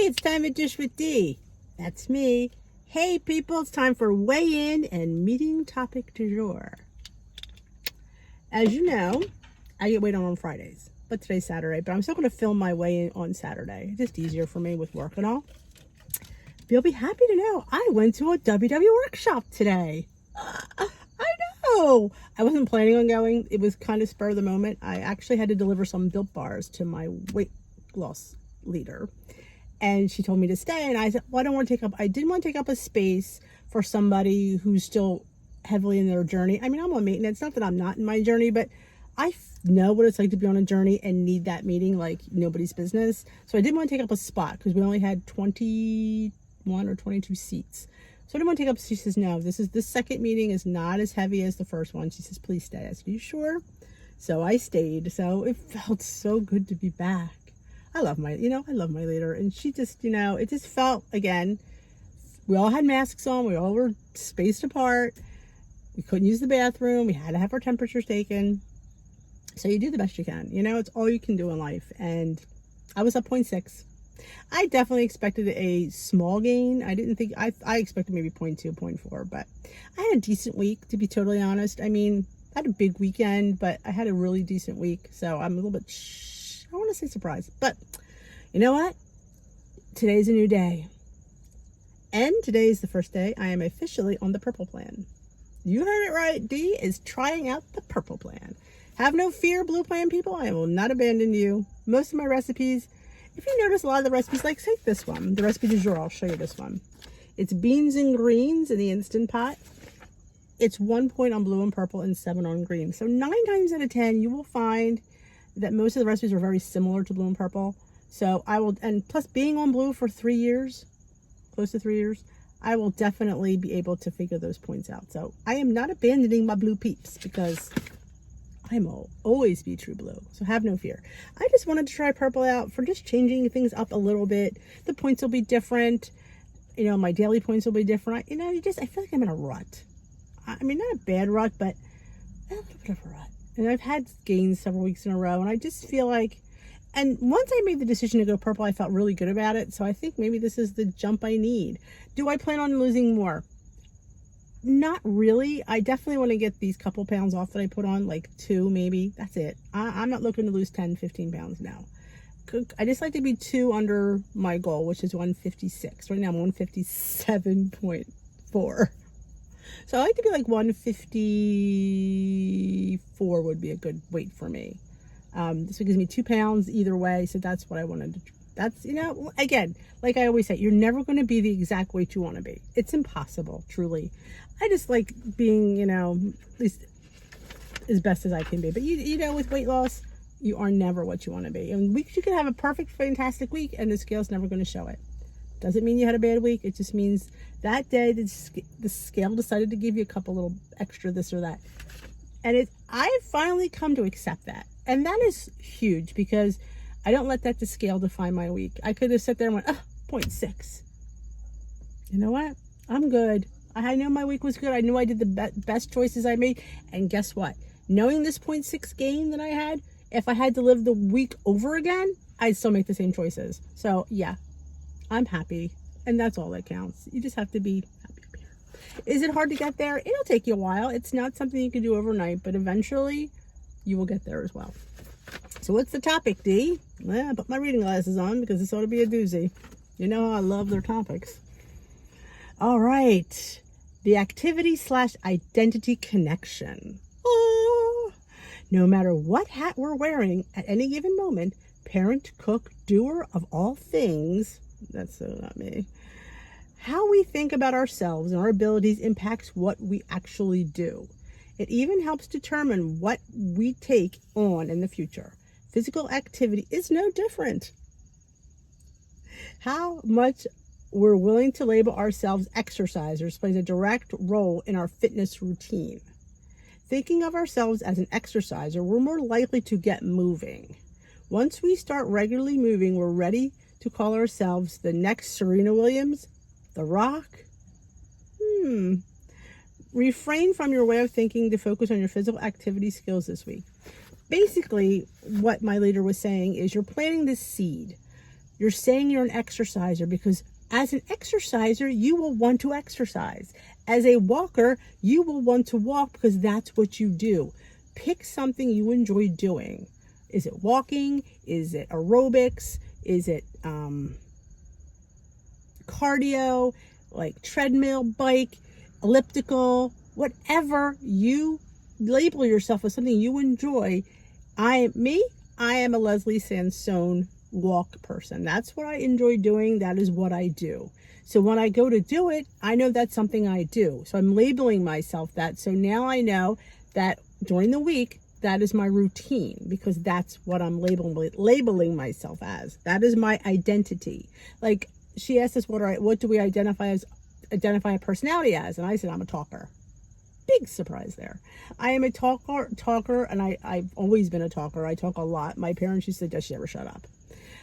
it's time to dish with D. That's me. Hey people, it's time for weigh-in and meeting topic du jour. As you know, I get weighed on Fridays, but today's Saturday. But I'm still going to film my weigh-in on Saturday. It's just easier for me with work and all. But you'll be happy to know I went to a WW workshop today. I know. I wasn't planning on going. It was kind of spur of the moment. I actually had to deliver some Built bars to my weight loss leader. And she told me to stay. And I said, well, I didn't want to take up a space for somebody who's still heavily in their journey. I mean, I'm on maintenance. Not that I'm not in my journey, but I know what it's like to be on a journey and need that meeting like nobody's business. So I didn't want to take up a spot because we only had 21 or 22 seats. So I didn't want to take up. She says, no, this second meeting is not as heavy as the first one. She says, please stay. I said, are you sure? So I stayed. So it felt so good to be back. I love my leader. And she just, it just felt, again, we all had masks on. We all were spaced apart. We couldn't use the bathroom. We had to have our temperatures taken. So you do the best you can. It's all you can do in life. And I was up 0.6. I definitely expected a small gain. I didn't think, I expected maybe 0.2, 0.4. But I had a decent week, to be totally honest. I mean, I had a big weekend, but I had a really decent week. So I'm a little bit I don't want to say surprised, but you know what? Today's a new day. And today is the first day I am officially on the purple plan. You heard it right. D is trying out the purple plan. Have no fear, blue plan people. I will not abandon you. Most of my recipes, if you notice a lot of the recipes, like say this one, the recipe du jour, I'll show you this one. It's beans and greens in the Instant Pot. It's 1 point on blue and purple and 7 on green. So 9 times out of 10, you will find that most of the recipes are very similar to blue and purple. So and plus being on blue for 3 years, close to 3 years, I will definitely be able to figure those points out. So I am not abandoning my blue peeps because I will always be true blue. So have no fear. I just wanted to try purple out for just changing things up a little bit. The points will be different. My daily points will be different. I feel like I'm in a rut. I mean, not a bad rut, but a little bit of a rut. And I've had gains several weeks in a row, and I just feel like, and once I made the decision to go purple, I felt really good about it. So I think maybe this is the jump I need. Do I plan on losing more? Not really. I definitely want to get these couple pounds off that I put on, like 2 maybe. That's it. I'm not looking to lose 10, 15 pounds now. I just like to be 2 under my goal, which is 156. Right now I'm 157.4. So I like to be like 154 would be a good weight for me. This gives me 2 pounds either way. So that's what I wanted to, that's, again, like I always say, you're never going to be the exact weight you want to be. It's impossible, truly. I just like being, at least as best as I can be. But with weight loss, you are never what you want to be. And you can have a perfect, fantastic week and the scale's never going to show it. Doesn't mean you had a bad week. It just means that day the scale decided to give you a couple little extra this or that. And I've finally come to accept that. And that is huge because I don't let the scale define my week. I could have sat there and went, 0.6. You know what? I'm good. I know my week was good. I knew I did the best choices I made. And guess what? Knowing this 0.6 gain that I had, if I had to live the week over again, I'd still make the same choices. So yeah. I'm happy, and that's all that counts. You just have to be happy. Is it hard to get there? It'll take you a while. It's not something you can do overnight, but eventually you will get there as well. So what's the topic, D? Well, I put my reading glasses on because this ought to be a doozy. You know how I love their topics. All right. The activity/identity connection. Oh. No matter what hat we're wearing at any given moment, parent, cook, doer of all things, that's so not me. How we think about ourselves and our abilities impacts what we actually do. It even helps determine what we take on in the future. Physical activity is no different. How much we're willing to label ourselves exercisers plays a direct role in our fitness routine. Thinking of ourselves as an exerciser, we're more likely to get moving. Once we start regularly moving, we're ready to call ourselves the next Serena Williams, The Rock. Refrain from your way of thinking to focus on your physical activity skills this week. Basically, what my leader was saying is you're planting this seed. You're saying you're an exerciser because as an exerciser, you will want to exercise. As a walker, you will want to walk because that's what you do. Pick something you enjoy doing. Is it walking? Is it aerobics? Is it cardio, like treadmill, bike, elliptical, whatever you label yourself as something you enjoy. I am a Leslie Sansone walk person. That's what I enjoy doing. That is what I do. So when I go to do it, I know that's something I do. So I'm labeling myself that. So now I know that during the week, that is my routine because that's what I'm labeling myself as. That is my identity. Like she asked us, what do we identify a personality as? And I said, I'm a talker. Big surprise there. I am a talker, and I've always been a talker. I talk a lot. My parents used to say, does she ever shut up?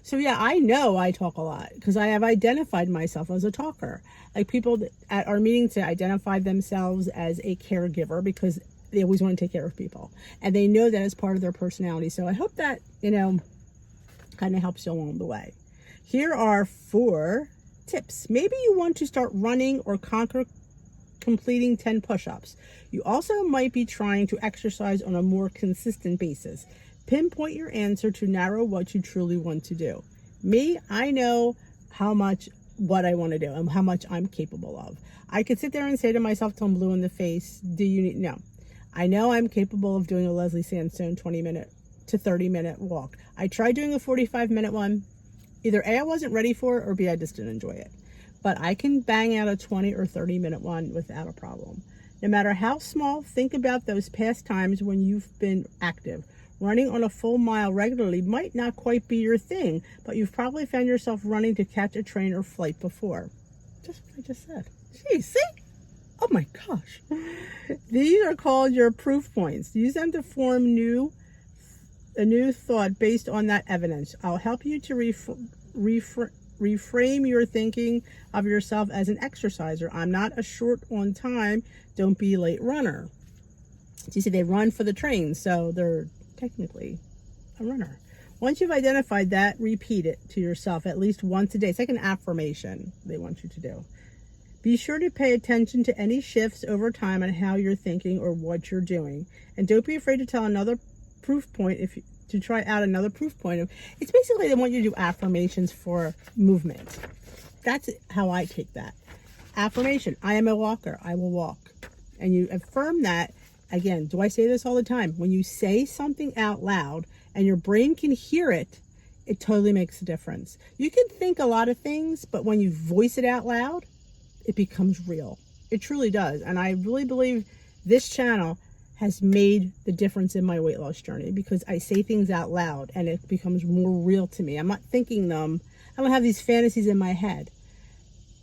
So yeah, I know I talk a lot because I have identified myself as a talker. Like people at our meetings to identify themselves as a caregiver because they always want to take care of people. And they know that as part of their personality. So I hope that, kind of helps you along the way. Here are 4 tips. Maybe you want to start running or conquer completing 10 push-ups. You also might be trying to exercise on a more consistent basis. Pinpoint your answer to narrow what you truly want to do. Me, I know what I want to do and how much I'm capable of. I could sit there and say to myself till I'm blue in the face, no. I know I'm capable of doing a Leslie Sansone 20-minute to 30-minute walk. I tried doing a 45-minute one. Either A, I wasn't ready for it, or B, I just didn't enjoy it. But I can bang out a 20 or 30-minute one without a problem. No matter how small, think about those past times when you've been active. Running on a full mile regularly might not quite be your thing, but you've probably found yourself running to catch a train or flight before. Just what I just said. Geez, see? Oh my gosh. These are called your proof points. Use them to form a new thought based on that evidence. I'll help you to reframe your thinking of yourself as an exerciser. I'm not a short on time, don't be a late runner. So you see, they run for the train, so they're technically a runner. Once you've identified that, repeat it to yourself at least once a day. It's like an affirmation they want you to do. Be sure to pay attention to any shifts over time on how you're thinking or what you're doing. And don't be afraid to tell another proof point to try out another proof point. It's basically they want you to do affirmations for movement. That's how I take that. Affirmation, I am a walker, I will walk. And you affirm that. Again, do I say this all the time? When you say something out loud and your brain can hear it, it totally makes a difference. You can think a lot of things, but when you voice it out loud, it becomes real. It truly does. And I really believe this channel has made the difference in my weight loss journey because I say things out loud and it becomes more real to me. I'm not thinking them. I don't have these fantasies in my head.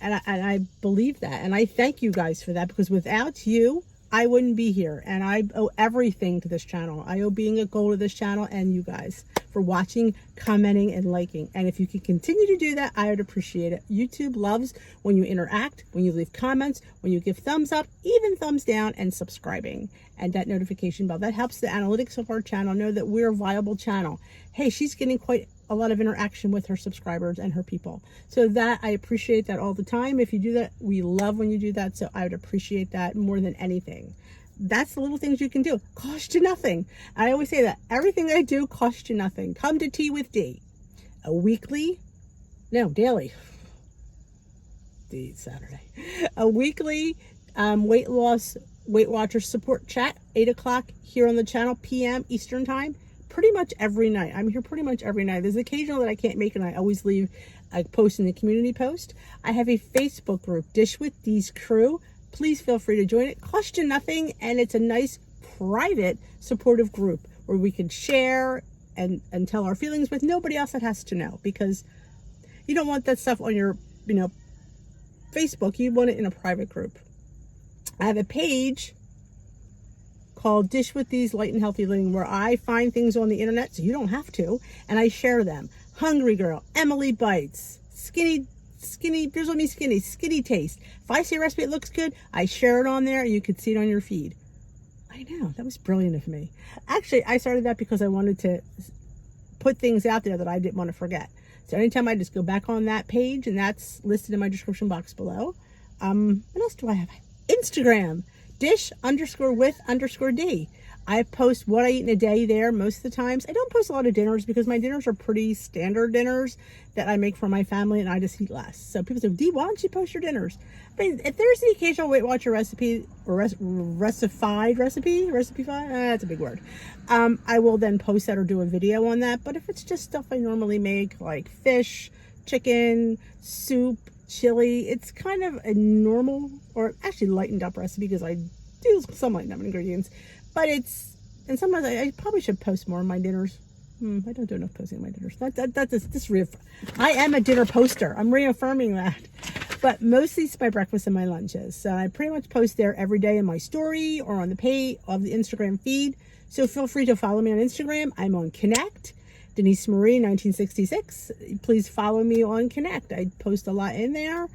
And I believe that. And I thank you guys for that because without you, I wouldn't be here. And I owe everything to this channel. I owe being a goal to this channel and you guys for watching, commenting, and liking. And if you can continue to do that, I would appreciate it. YouTube loves when you interact, when you leave comments, when you give thumbs up, even thumbs down, and subscribing. And that notification bell. That helps the analytics of our channel know that we're a viable channel. Hey, she's getting quite a lot of interaction with her subscribers and her people. So that, I appreciate that all the time. If you do that, we love when you do that. So I would appreciate that more than anything. That's the little things you can do. Cost you nothing. I always say that. Everything I do costs you nothing. Come to Tea with D. Daily. Saturday. A weekly weight watchers support chat, 8 o'clock here on the channel, p.m. Eastern time. Pretty much every night. I'm here pretty much every night. There's occasional that I can't make, and I always leave a post in the community post. I have a Facebook group, Dish with D's Crew. Please feel free to join it. Cost you nothing, and it's a nice, private, supportive group where we can share and tell our feelings with nobody else that has to know, because you don't want that stuff on your, Facebook. You want it in a private group. I have a page called Dish with These Light and Healthy Living, where I find things on the internet, so you don't have to, and I share them. Hungry Girl, Emily Bites, Skinny, Here's What Me Skinny Taste. If I see a recipe that looks good, I share it on there, and you can see it on your feed. I know, that was brilliant of me. Actually, I started that because I wanted to put things out there that I didn't want to forget. So anytime I just go back on that page, and that's listed in my description box below. What else do I have? Instagram, dish_with_D. I post what I eat in a day there most of the times. I don't post a lot of dinners because my dinners are pretty standard dinners that I make for my family, and I just eat less. So people say, Dee, why don't you post your dinners? I mean, if there's the occasional Weight Watcher recipe, or recified recipe, that's a big word. I will then post that or do a video on that. But if it's just stuff I normally make, like fish, chicken, soup, chili, it's kind of a normal, or actually lightened up recipe because I do some lightened up ingredients. But and sometimes I probably should post more of my dinners. I don't do enough posting of my dinners. I am a dinner poster. I'm reaffirming that. But mostly it's my breakfast and my lunches. So I pretty much post there every day in my story or on the page of the Instagram feed. So feel free to follow me on Instagram. I'm on Connect, Denise Marie 1966. Please follow me on Connect. I post a lot in there.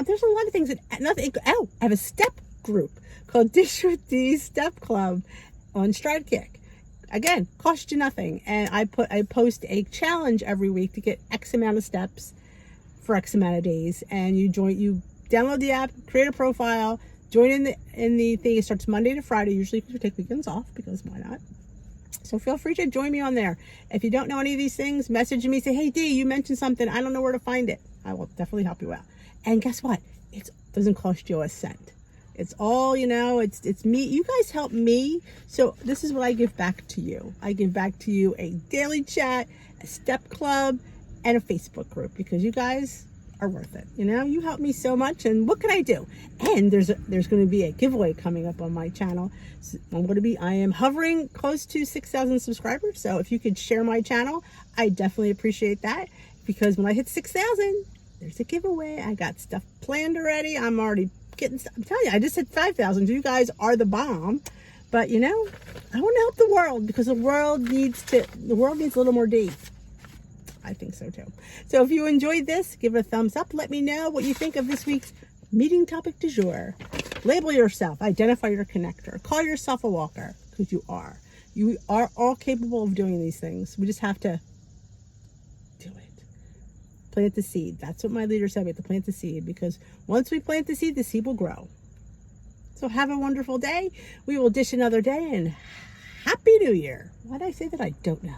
There's a lot of things I have a step group called Dish with D Step Club on StrideKick. Again, cost you nothing. And I post a challenge every week to get X amount of steps for X amount of days. And you download the app, create a profile, join in the thing. It starts Monday to Friday, usually because we take weekends off, because why not? So feel free to join me on there. If you don't know any of these things, message me, say, hey Dee, you mentioned something, I don't know where to find it. I will definitely help you out. And guess what? It doesn't cost you a cent. It's all, it's me. You guys help me. So this is what I give back to you. I give back to you a daily chat, a step club, and a Facebook group, because you guys are worth it. You help me so much. And what can I do? And there's going to be a giveaway coming up on my channel. So I am hovering close to 6,000 subscribers. So if you could share my channel, I definitely appreciate that, because when I hit 6,000, there's a giveaway. I got stuff planned already. I'm already I'm telling you, I just hit 5,000. You guys are the bomb. But I want to help the world, because the world needs a little more D. I think so too. So if you enjoyed this, give it a thumbs up. Let me know what you think of this week's meeting topic du jour. Label yourself, identify your connector, call yourself a walker, because you are. You are all capable of doing these things. We just have to do it. Plant the seed. That's what my leader said. We have to plant the seed, because once we plant the seed will grow. So have a wonderful day. We will dish another day, and Happy New Year. Why did I say that? I don't know.